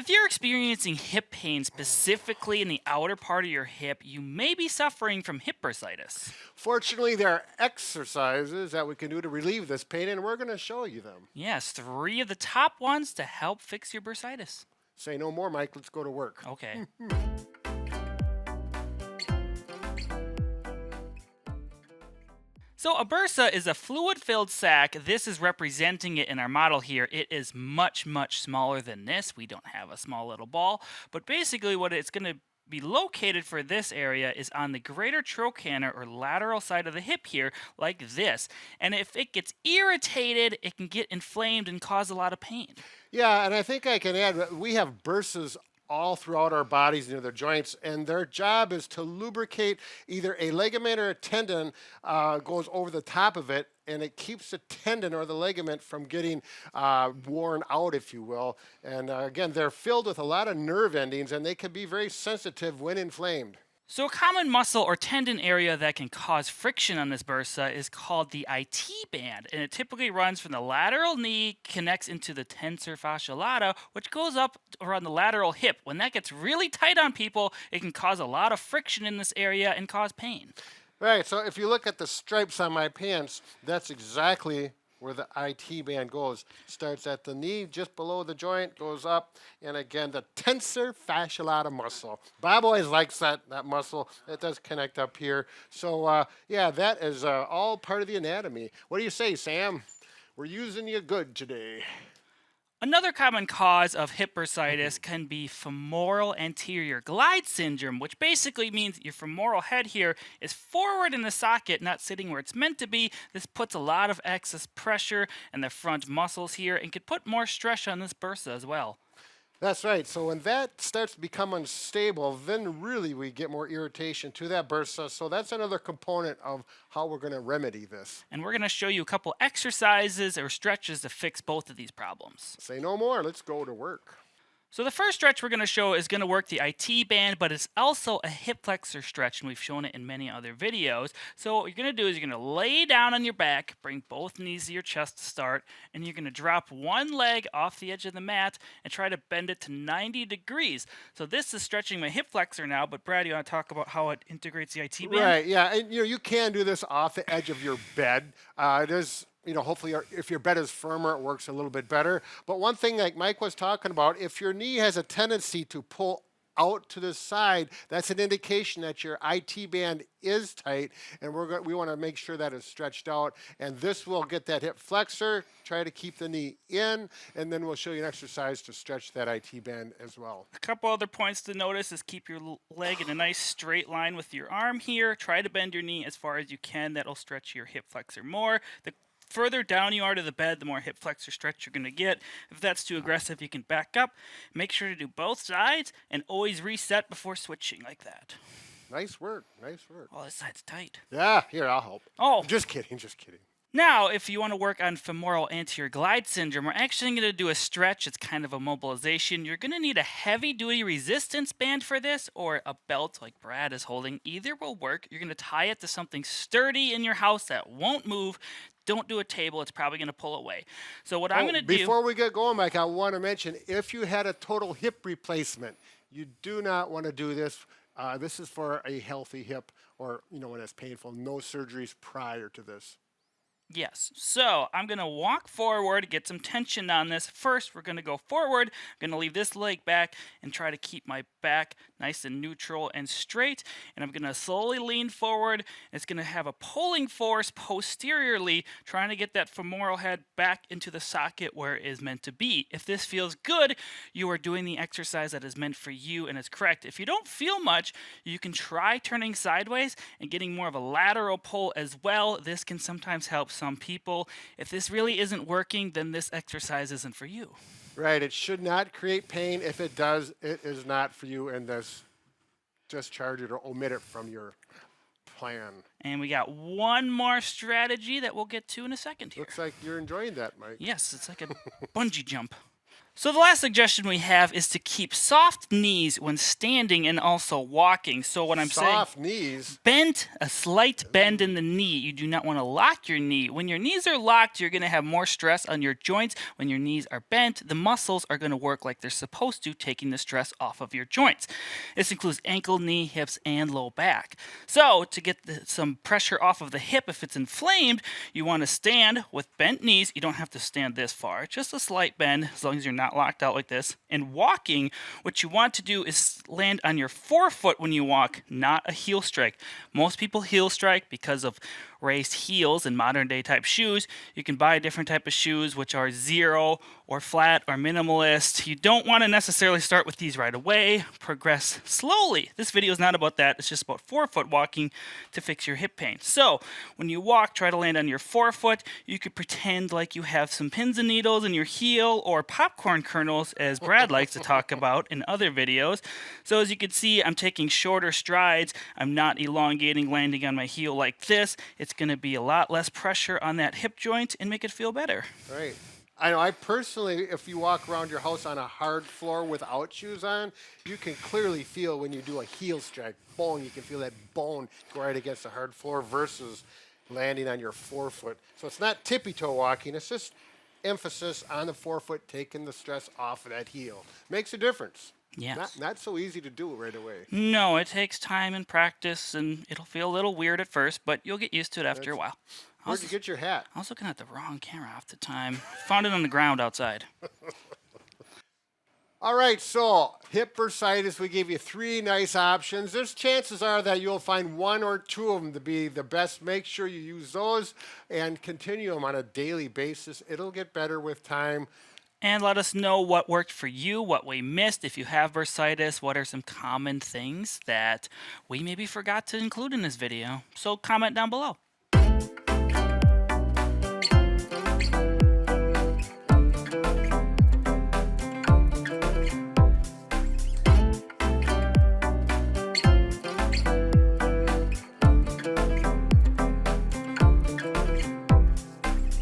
If you're experiencing hip pain specifically in the outer part of your hip, you may be suffering from hip bursitis. Fortunately, there are exercises that we can do to relieve this pain, and we're going to show you them. Yes, three of the top ones to help fix your bursitis. Say no more, Mike. Let's go to work. Okay. So a bursa is a fluid-filled sac. This is representing it in our model here. It is much, much smaller than this. We don't have a small little ball. But basically what it's going to be located for this area is on the greater trochanter or lateral side of the hip here, like this. And if it gets irritated, it can get inflamed and cause a lot of pain. Yeah, and I think I can add we have bursas all throughout our bodies near the joints, and their job is to lubricate either a ligament or a tendon goes over the top of it, and it keeps the tendon or the ligament from getting worn out, if you will. And again, they're filled with a lot of nerve endings, and they can be very sensitive when inflamed. So a common muscle or tendon area that can cause friction on this bursa is called the IT band, and it typically runs from the lateral knee, connects into the tensor fasciae lata, which goes up around the lateral hip. When that gets really tight on people, it can cause a lot of friction in this area and cause pain. Right, so if you look at the stripes on my pants, that's exactly where the IT band goes. Starts at the knee, just below the joint, goes up, and again, the tensor fasciae lata muscle. Bob always likes that muscle. It does connect up here. So, yeah, that is all part of the anatomy. What do you say, Sam? We're using you good today. Another common cause of hip bursitis can be femoral anterior glide syndrome, which basically means your femoral head here is forward in the socket, not sitting where it's meant to be. This puts a lot of excess pressure in the front muscles here and could put more stress on this bursa as well. That's right. So when that starts to become unstable, then really we get more irritation to that bursa. So that's another component of how we're going to remedy this. And we're going to show you a couple exercises or stretches to fix both of these problems. Say no more. Let's go to work. So the first stretch we're going to show is going to work the IT band, but it's also a hip flexor stretch, and we've shown it in many other videos. So what you're going to do is you're going to lay down on your back, bring both knees to your chest to start, and you're going to drop one leg off the edge of the mat and try to bend it to 90 degrees. So this is stretching my hip flexor now, but Brad, you want to talk about how it integrates the IT band? Right, yeah. And you can do this off the edge of your bed. It is hopefully if your bed is firmer, it works a little bit better. But one thing like Mike was talking about, if your knee has a tendency to pull out to the side, that's an indication that your IT band is tight, and we want to make sure that it's stretched out. And this will get that hip flexor, try to keep the knee in, and then we'll show you an exercise to stretch that IT band as well. A couple other points to notice is keep your leg in a nice straight line with your arm here. Try to bend your knee as far as you can. That'll stretch your hip flexor more. The further down you are to the bed, the more hip flexor stretch you're going to get. If that's too aggressive, you can back up. Make sure to do both sides and always reset before switching like that. Nice work, nice work. Oh, this side's tight. Yeah, here, I'll help. Oh. Just kidding, just kidding. Now, if you want to work on femoral anterior glide syndrome, we're actually going to do a stretch. It's kind of a mobilization. You're going to need a heavy-duty resistance band for this, or a belt like Brad is holding. Either will work. You're going to tie it to something sturdy in your house that won't move. Don't do a table. It's probably going to pull away. So what I'm going to do... Before we get going, Mike, I want to mention, if you had a total hip replacement, you do not want to do this. This is for a healthy hip, or, when it's painful. No surgeries prior to this. Yes. So I'm going to walk forward, get some tension on this. First, we're going to go forward. I'm going to leave this leg back and try to keep my back nice and neutral and straight. And I'm going to slowly lean forward. It's going to have a pulling force posteriorly, trying to get that femoral head back into the socket where it is meant to be. If this feels good, you are doing the exercise that is meant for you and it's correct. If you don't feel much, you can try turning sideways and getting more of a lateral pull as well. This can sometimes help some people. If this really isn't working, then this exercise isn't for you. Right. It should not create pain. If it does, it is not for you, and discharge it or omit it from your plan. And we got one more strategy that we'll get to in a second here. Looks like you're enjoying that, Mike. Yes, it's like a bungee jump. So the last suggestion we have is to keep soft knees when standing and also walking. So what I'm saying, Soft knees. bend, a slight bend in the knee. You do not want to lock your knee. When your knees are locked, you're going to have more stress on your joints. When your knees are bent, the muscles are going to work like they're supposed to, taking the stress off of your joints. This includes ankle, knee, hips, and low back. So to get some pressure off of the hip if it's inflamed, you want to stand with bent knees. You don't have to stand this far, just a slight bend as long as you're not locked out like this. And walking, what you want to do is land on your forefoot when you walk, not a heel strike. Most people heel strike because of raised heels in modern day type shoes. You can buy a different type of shoes which are zero or flat or minimalist. You don't want to necessarily start with these right away. Progress slowly. This video is not about that. It's just about forefoot walking to fix your hip pain. So when you walk, try to land on your forefoot. You could pretend like you have some pins and needles in your heel or popcorn kernels, as Brad likes to talk about in other videos. So as you can see, I'm taking shorter strides. I'm not elongating, landing on my heel like this. It's going to be a lot less pressure on that hip joint and make it feel better. Right. I know. I personally, if you walk around your house on a hard floor without shoes on, you can clearly feel when you do a heel strike. Bone, you can feel that bone go right against the hard floor versus landing on your forefoot. So it's not tippy toe walking. It's just emphasis on the forefoot, taking the stress off of that heel. Makes a difference. Yes. Not so easy to do right away. No, it takes time and practice, and it'll feel a little weird at first, but you'll get used to it after a while. Where'd you get your hat? I was looking at the wrong camera half the time. Found it on the ground outside. All right, so hip bursitis, we gave you 3 nice options. There's chances are that you'll find 1 or 2 of them to be the best. Make sure you use those and continue them on a daily basis. It'll get better with time. And let us know what worked for you, what we missed. If you have bursitis, what are some common things that we maybe forgot to include in this video? So comment down below.